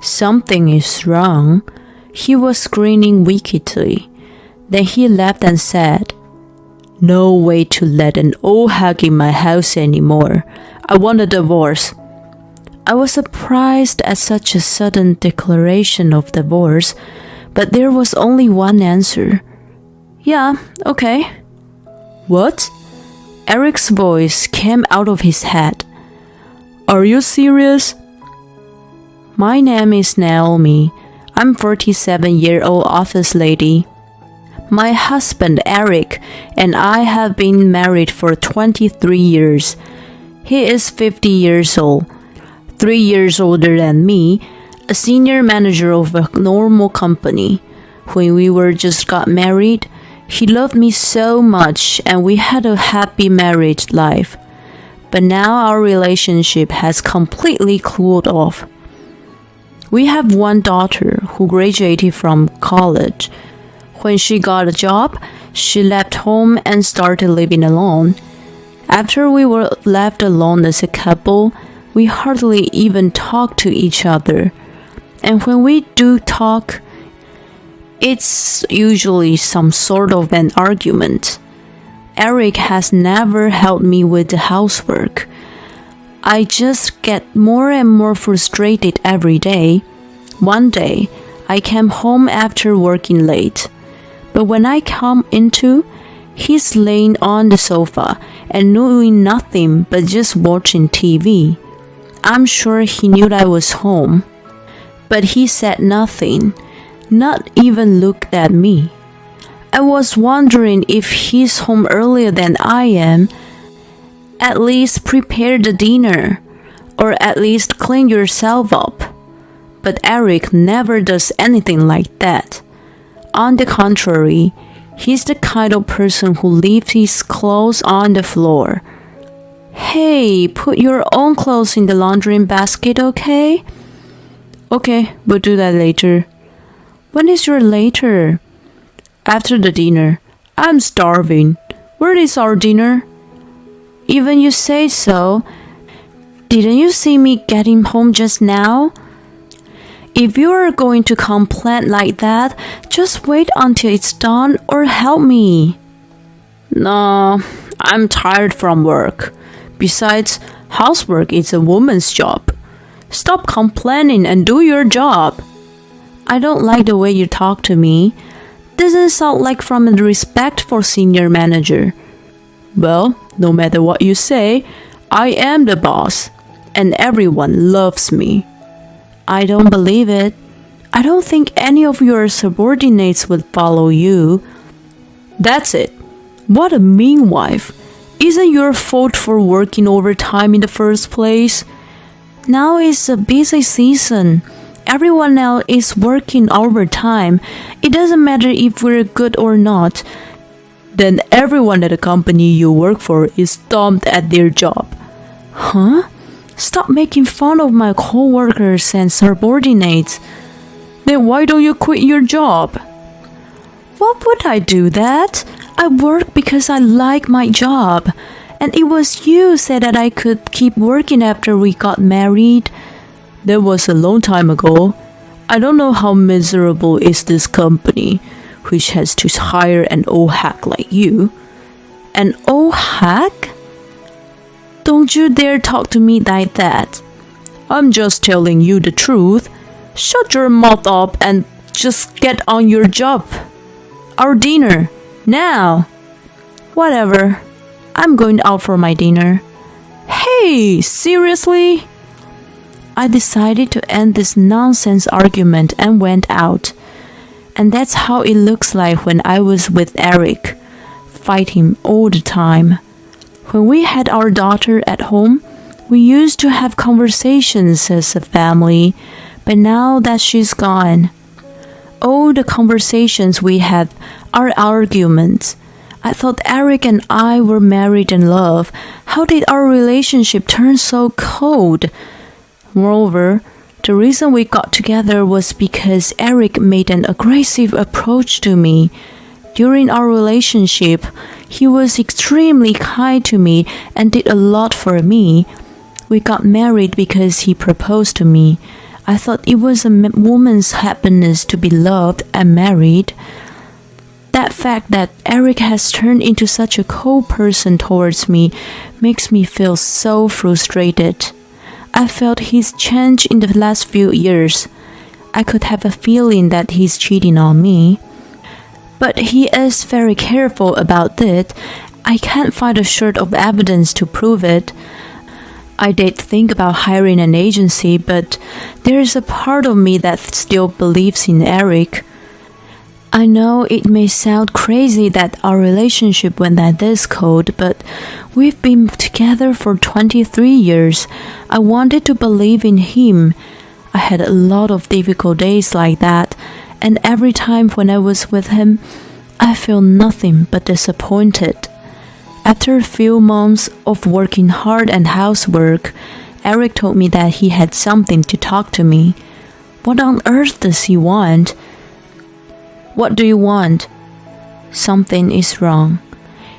Something is wrong. He was grinning wickedly. Then he laughed and said, No way to let an old hag in my house anymore. I want a divorce. I was surprised at such a sudden declaration of divorce, but there was only one answer. Yeah, okay. What? Eric's voice came out of his head. Are you serious? My name is Naomi. I'm 47-year-old office lady. My husband Eric and I have been married for 23 years. He is 50 years old, 3 years older than me, a senior manager of a normal company. When we were just got married, he loved me so much and we had a happy married life. But now our relationship has completely cooled off. We have one daughter who graduated from college. When she got a job, she left home and started living alone. After we were left alone as a couple, we hardly even talk to each other. And when we do talk, it's usually some sort of an argument. Eric has never helped me with the housework. I just get more and more frustrated every day. One day, I came home after working late. But when I come into, he's laying on the sofa and doing nothing but just watching TV. I'm sure he knew I was home. But he said nothing, not even looked at me. I was wondering if he's home earlier than I am. At least prepare the dinner, or at least clean yourself up. But Eric never does anything like that. On the contrary, he's the kind of person who leaves his clothes on the floor. Hey, put your own clothes in the laundry basket, okay? Okay, we'll do that later. When is your later? After the dinner. I'm starving. Where is our dinner? Even you say so. Didn't you see me getting home just now? If you are going to complain like that, just wait until it's done or help me. No, I'm tired from work. Besides, housework is a woman's job. Stop complaining and do your job. I don't like the way you talk to me. Doesn't sound like from a respectful senior manager. Well, no matter what you say, I am the boss, and everyone loves me. I don't believe it. I don't think any of your subordinates would follow you. That's it. What a mean wife. Isn't your fault for working overtime in the first place? Now is a busy season. Everyone else is working overtime. It doesn't matter if we're good or not. Then everyone at the company you work for is dumped at their job. Huh? Stop making fun of my coworkers and subordinates. Then why don't you quit your job? What would I do that? I work because I like my job. And it was you said that I could keep working after we got married. That was a long time ago. I don't know how miserable is this company, which has to hire an old hack like you. An old hack? Don't you dare talk to me like that. I'm just telling you the truth. Shut your mouth up and just get on your job. Our dinner. Now. Whatever. I'm going out for my dinner. Hey, seriously? I decided to end this nonsense argument and went out. And that's how it looks like when I was with Eric, fighting all the time. When we had our daughter at home, we used to have conversations as a family, but now that she's gone, all the conversations we had are arguments. I thought Eric and I were married in love. How did our relationship turn so cold? Moreover, the reason we got together was because Eric made an aggressive approach to me. During our relationship, he was extremely kind to me and did a lot for me. We got married because he proposed to me. I thought it was a woman's happiness to be loved and married. That fact that Eric has turned into such a cold person towards me makes me feel so frustrated. I felt he's changed in the last few years. I could have a feeling that he's cheating on me. But he is very careful about it. I can't find a shred of evidence to prove it. I did think about hiring an agency, but there is a part of me that still believes in Eric. I know it may sound crazy that our relationship went at this cold, but we've been together for 23 years. I wanted to believe in him. I had a lot of difficult days like that, and every time when I was with him, I feel nothing but disappointed. After a few months of working hard and housework, Eric told me that he had something to talk to me. What on earth does he want? What do you want? Something is wrong.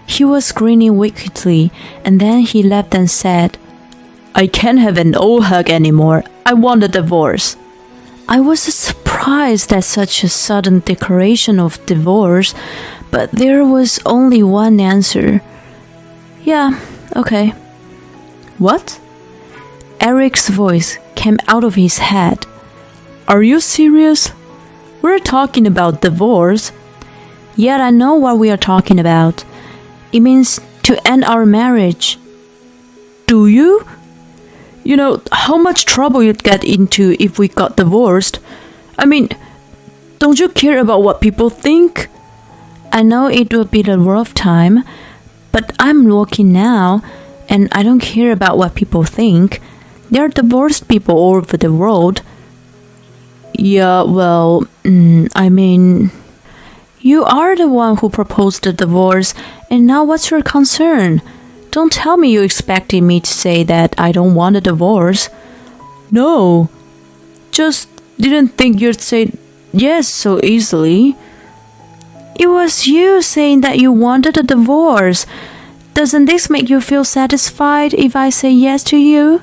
He was grinning wickedly, and then he laughed and said, I can't have an old hug anymore. I want a divorce. I was surprised at such a sudden declaration of divorce, but there was only one answer. Yeah, okay. What? Eric's voice came out of his head. Are you serious? We're talking about divorce. Yet I know what we are talking about. It means to end our marriage. Do you? You know how much trouble you'd get into if we got divorced. I mean, don't you care about what people think? I know it would be a rough time, but I'm working now, and I don't care about what people think. There are divorced people all over the world. Yeah, well, I mean, you are the one who proposed the divorce, and now what's your concern? Don't tell me you expected me to say that I don't want a divorce. No, just didn't think you'd say yes so easily. It was you saying that you wanted a divorce. Doesn't this make you feel satisfied if I say yes to you?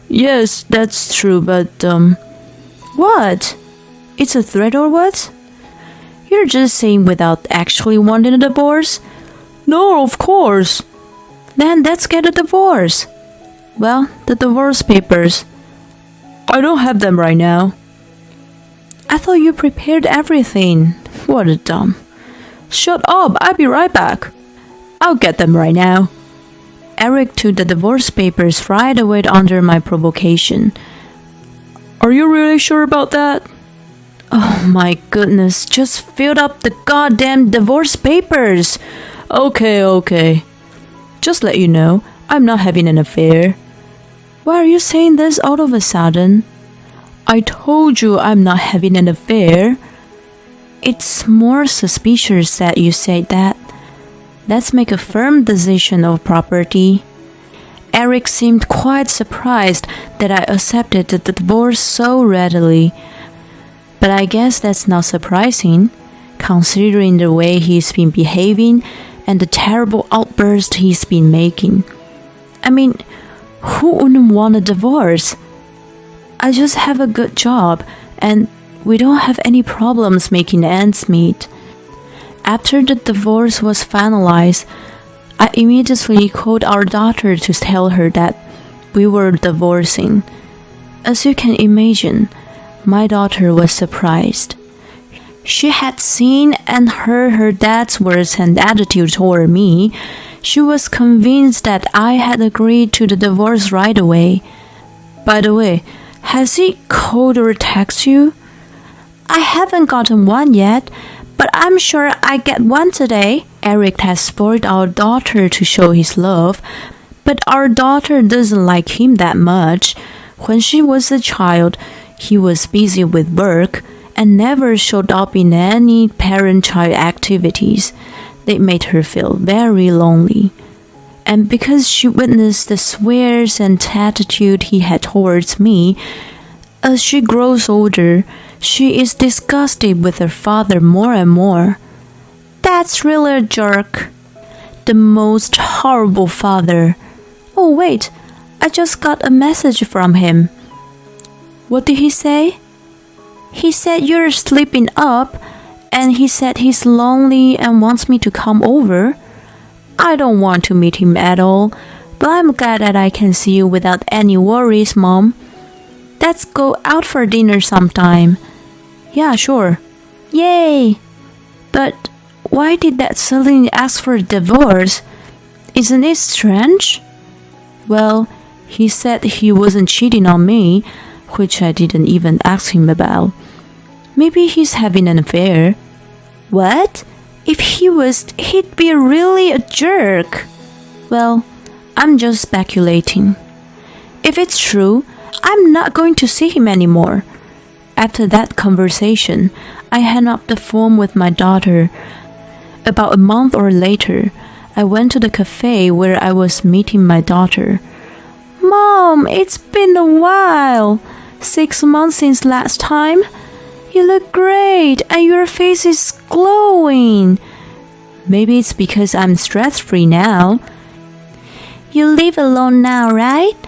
Yes, that's true, but, what? It's a threat or what? You're just saying without actually wanting a divorce? No, of course. Then let's get a divorce. Well, the divorce papers. I don't have them right now. I thought you prepared everything. What a dumb. Shut up, I'll be right back. I'll get them right now. Eric took the divorce papers right away under my provocation. Are you really sure about that? Oh my goodness, just filled up the goddamn divorce papers. Okay. Just let you know, I'm not having an affair. Why are you saying this all of a sudden? I told you I'm not having an affair. It's more suspicious that you said that. Let's make a firm decision of property. Eric seemed quite surprised that I accepted the divorce so readily. But I guess that's not surprising, considering the way he's been behaving and the terrible outbursts he's been making. I mean, who wouldn't want a divorce? I just have a good job, and we don't have any problems making ends meet. After the divorce was finalized, I immediately called our daughter to tell her that we were divorcing. As you can imagine, my daughter was surprised. She had seen and heard her dad's words and attitude toward me. She was convinced that I had agreed to the divorce right away. By the way, has he called or texted you? I haven't gotten one yet, but I'm sure I get one today. Eric has spoiled our daughter to show his love, but our daughter doesn't like him that much. When she was a child, he was busy with work and never showed up in any parent-child activities. They made her feel very lonely. And because she witnessed the swears and attitude he had towards me, as she grows older, she is disgusted with her father more and more. That's really a jerk. The most horrible father. Oh wait, I just got a message from him. What did he say? He said you're sleeping up, and he said he's lonely and wants me to come over. I don't want to meet him at all, but I'm glad that I can see you without any worries, Mom. Let's go out for dinner sometime. Yeah, sure. Yay! But why did Dad suddenly ask for a divorce? Isn't it strange? Well, he said he wasn't cheating on me, which I didn't even ask him about. Maybe he's having an affair. What? If he was, he'd be really a jerk. Well, I'm just speculating. If it's true, I'm not going to see him anymore. After that conversation, I hung up the phone with my daughter. About a month or later, I went to the cafe where I was meeting my daughter. Mom, it's been a while. 6 months since last time. You look great and your face is glowing. Maybe it's because I'm stress-free now. You live alone now, right?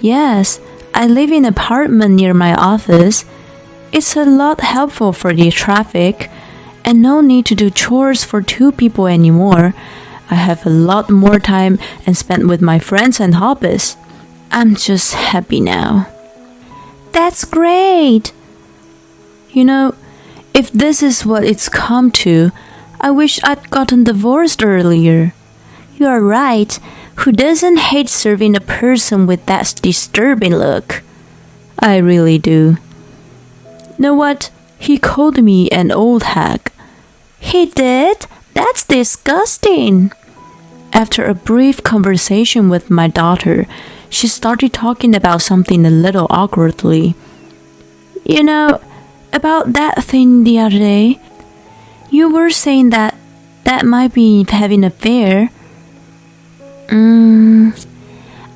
Yes, I live in an apartment near my office. It's a lot helpful for the traffic, and no need to do chores for 2 people anymore. I have a lot more time and spent with my friends and hobbies. I'm just happy now. That's great. You know, if this is what it's come to, I wish I'd gotten divorced earlier. You're right. Who doesn't hate serving a person with that disturbing look? I really do. Know what? He called me an old hag. He did? That's disgusting. After a brief conversation with my daughter, she started talking about something a little awkwardly. You know, about that thing the other day, you were saying that might be having an affair.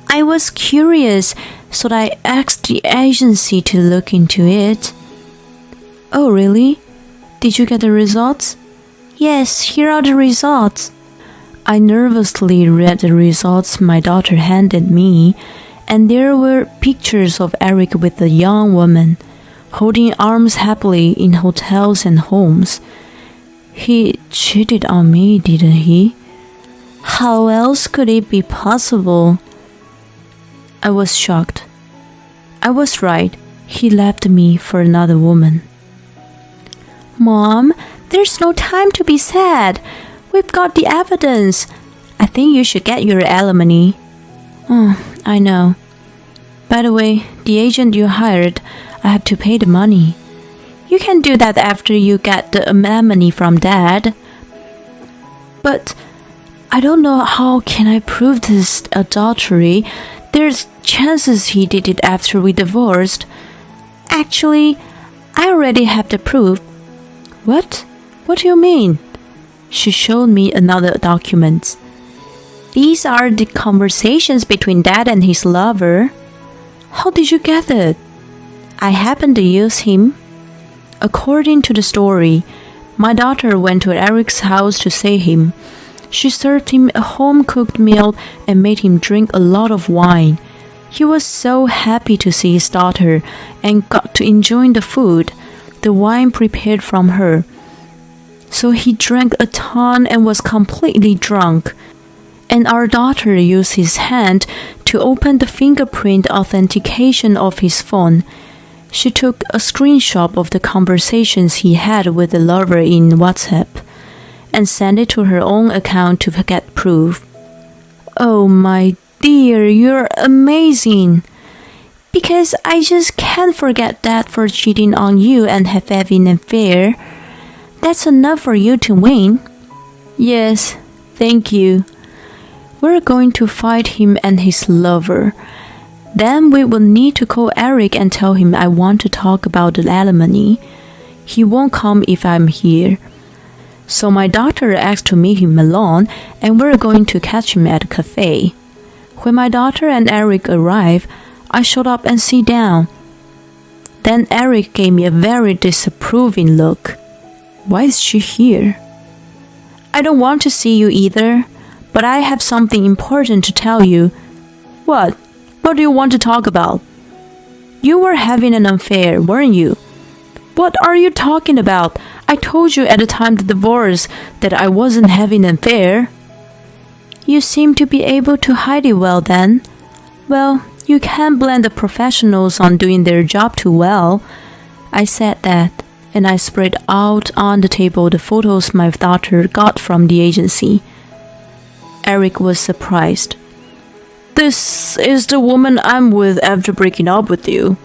I was curious, so I asked the agency to look into it. Oh, really? Did you get the results? Yes, here are the results. I nervously read the results my daughter handed me, and there were pictures of Eric with a young woman, holding arms happily in hotels and homes. He cheated on me, didn't he? How else could it be possible? I was shocked. I was right. He left me for another woman. Mom, there's no time to be sad. We've got the evidence. I think you should get your alimony. I know. By the way, the agent you hired, I have to pay the money. You can do that after you get the alimony from Dad. But I don't know how can I prove this adultery. There's chances he did it after we divorced. Actually, I already have the proof. What? What do you mean? She showed me another document. These are the conversations between Dad and his lover. How did you get it? I happened to use him. According to the story, my daughter went to Eric's house to see him. She served him a home-cooked meal and made him drink a lot of wine. He was so happy to see his daughter and got to enjoy the food, the wine prepared from her. So he drank a ton and was completely drunk. And our daughter used his hand to open the fingerprint authentication of his phone. She took a screenshot of the conversations he had with the lover in WhatsApp and sent it to her own account to get proof. Oh my dear, you're amazing. Because I just can't forget Dad for cheating on you and having an affair. That's enough for you to win. Yes, thank you. We're going to fight him and his lover. Then we will need to call Eric and tell him I want to talk about the alimony. He won't come if I'm here. So my daughter asked to meet him alone, and we're going to catch him at a cafe. When my daughter and Eric arrived, I showed up and sit down. Then Eric gave me a very disapproving look. Why is she here? I don't want to see you either, but I have something important to tell you. What? What do you want to talk about? You were having an affair, weren't you? What are you talking about? I told you at the time of the divorce that I wasn't having an affair. You seem to be able to hide it well then. Well, you can't blame the professionals on doing their job too well. I said that, and I spread out on the table the photos my daughter got from the agency. Eric was surprised. This is the woman I'm with after breaking up with you.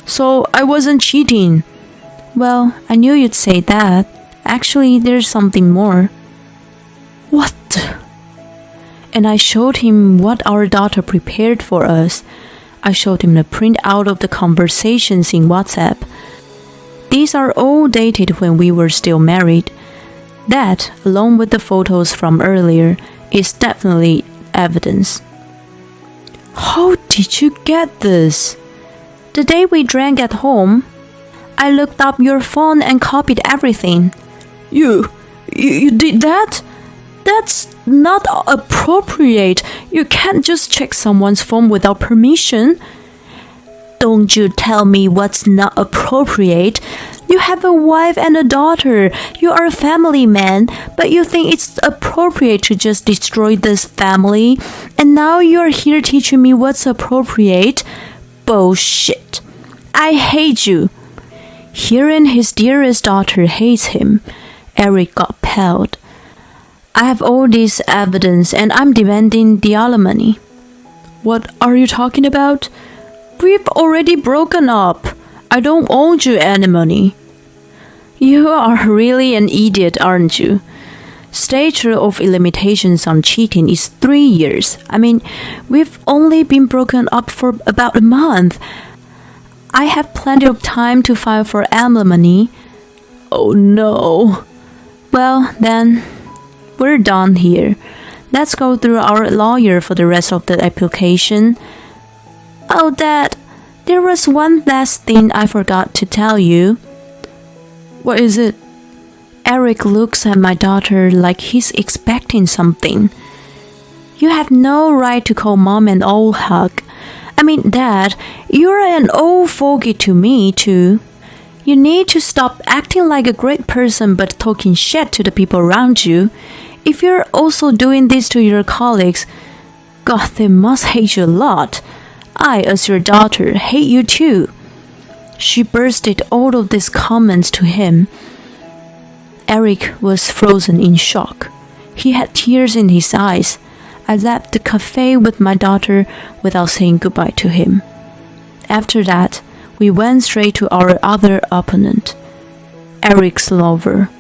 So I wasn't cheating. Well, I knew you'd say that. Actually, there's something more. What? And I showed him what our daughter prepared for us. I showed him the printout of the conversations in WhatsApp. These are all dated when we were still married. That, along with the photos from earlier, is definitely evidence. How did you get this? The day we drank at home, I looked up your phone and copied everything. You did that? That's not appropriate. You can't just check someone's phone without permission. Don't you tell me what's not appropriate. You have a wife and a daughter. You are a family man, but you think it's appropriate to just destroy this family? And now you're here teaching me what's appropriate? Bullshit. I hate you. Hearing his dearest daughter hates him, Eric got pale. I have all this evidence and I'm demanding the alimony. What are you talking about? We've already broken up. I don't owe you any money. You are really an idiot, aren't you? Statute of limitations on cheating is 3 years. I mean, we've only been broken up for about a month. I have plenty of time to file for alimony. Oh no. Well, then, we're done here. Let's go through our lawyer for the rest of the application. Oh, Dad, there was one last thing I forgot to tell you. What is it? Eric looks at my daughter like he's expecting something. You have no right to call Mom an old hag. I mean, Dad, you're an old fogey to me, too. You need to stop acting like a great person but talking shit to the people around you. If you're also doing this to your colleagues, God, they must hate you a lot. I, as your daughter, hate you too. She bursted all of these comments to him. Eric was frozen in shock. He had tears in his eyes. I left the cafe with my daughter without saying goodbye to him. After that, we went straight to our other opponent, Eric's lover.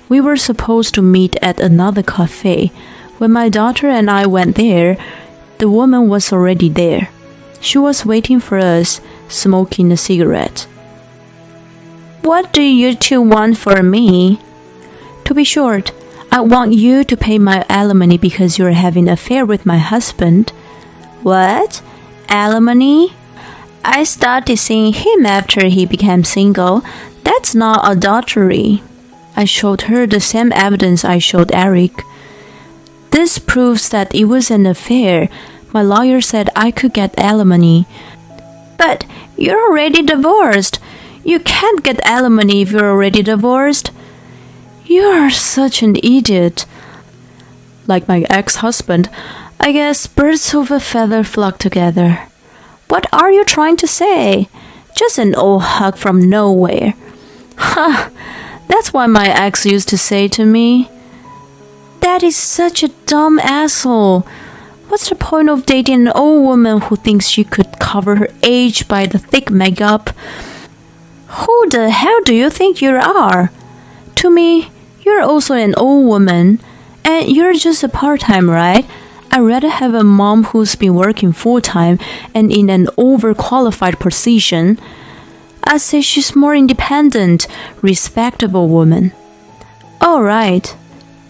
We were supposed to meet at another cafe. When my daughter and I went there, the woman was already there. She was waiting for us, smoking a cigarette. What do you two want for me? To be short, I want you to pay my alimony because you're having an affair with my husband. What? Alimony? I started seeing him after he became single. That's not adultery. I showed her the same evidence I showed Eric. This proves that it was an affair. My lawyer said I could get alimony. But you're already divorced. You can't get alimony if you're already divorced. You are such an idiot. Like my ex-husband, I guess birds of a feather flock together. What are you trying to say? Just an old hug from nowhere. Ha! That's what my ex used to say to me. That is such a dumb asshole. What's the point of dating an old woman who thinks she could cover her age by the thick makeup? Who the hell do you think you are? To me, you're also an old woman, and you're just a part-time, right? I'd rather have a mom who's been working full-time and in an overqualified position. I'd say she's more independent, respectable woman. All right.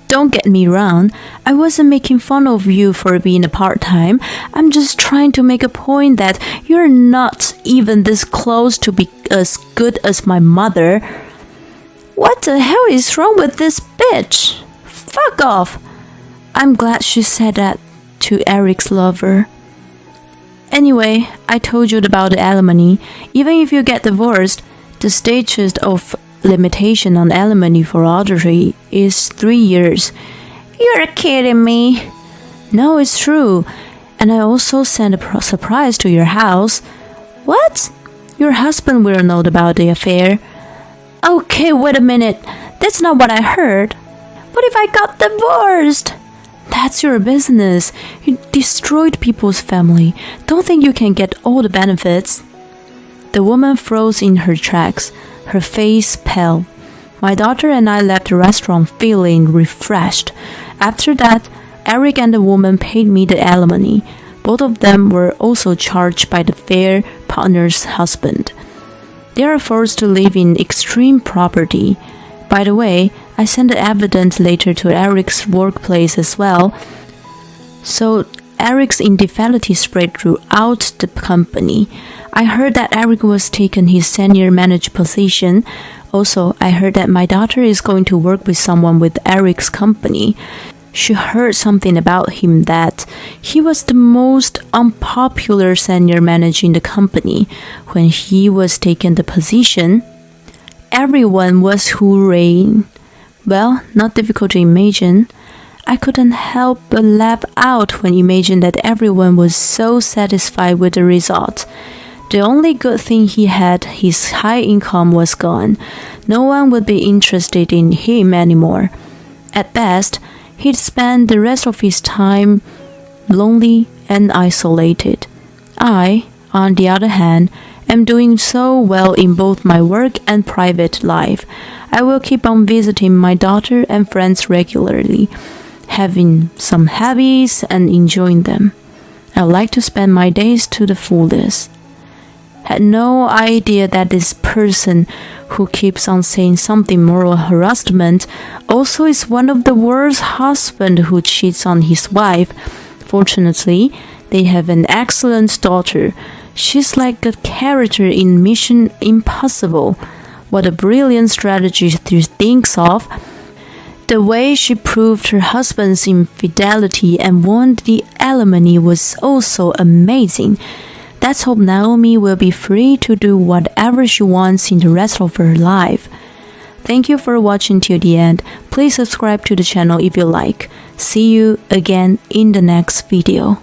Don't get me wrong, I wasn't making fun of you for being a part-time. I'm just trying to make a point that you're not even this close to be as good as my mother. What the hell is wrong with this bitch? Fuck off! I'm glad she said that to Eric's lover. Anyway, I told you about the alimony. Even if you get divorced, the statute of limitation on alimony for adultery is 3 years. You're kidding me. No, it's true. And I also sent a surprise to your house. What? Your husband will know about the affair. Okay, wait a minute. That's not what I heard. What if I got divorced? That's your business. You destroyed people's family. Don't think you can get all the benefits. The woman froze in her tracks, her face pale. My daughter and I left the restaurant feeling refreshed. After that, Eric and the woman paid me the alimony. Both of them were also charged by the fair partner's husband. They are forced to live in extreme poverty. By the way, I sent the evidence later to Eric's workplace as well. So Eric's infidelity spread throughout the company. I heard that Eric was taking his senior manager position. Also, I heard that my daughter is going to work with someone with Eric's company. She heard something about him that he was the most unpopular senior manager in the company. When he was taking the position, everyone was hooray. Well, not difficult to imagine. I couldn't help but laugh out when imagined that everyone was so satisfied with the result. The only good thing he had, his high income, was gone. No one would be interested in him anymore. At best, he'd spend the rest of his time lonely and isolated. I, on the other hand, am doing so well in both my work and private life. I will keep on visiting my daughter and friends regularly, having some hobbies and enjoying them. I like to spend my days to the fullest. Had no idea that this person who keeps on saying something moral harassment also is one of the world's husband who cheats on his wife. Fortunately, they have an excellent daughter. She's like a character in Mission Impossible. What a brilliant strategy she thinks of. The way she proved her husband's infidelity and won the alimony was also amazing. Let's hope Naomi will be free to do whatever she wants in the rest of her life. Thank you for watching till the end. Please subscribe to the channel if you like. See you again in the next video.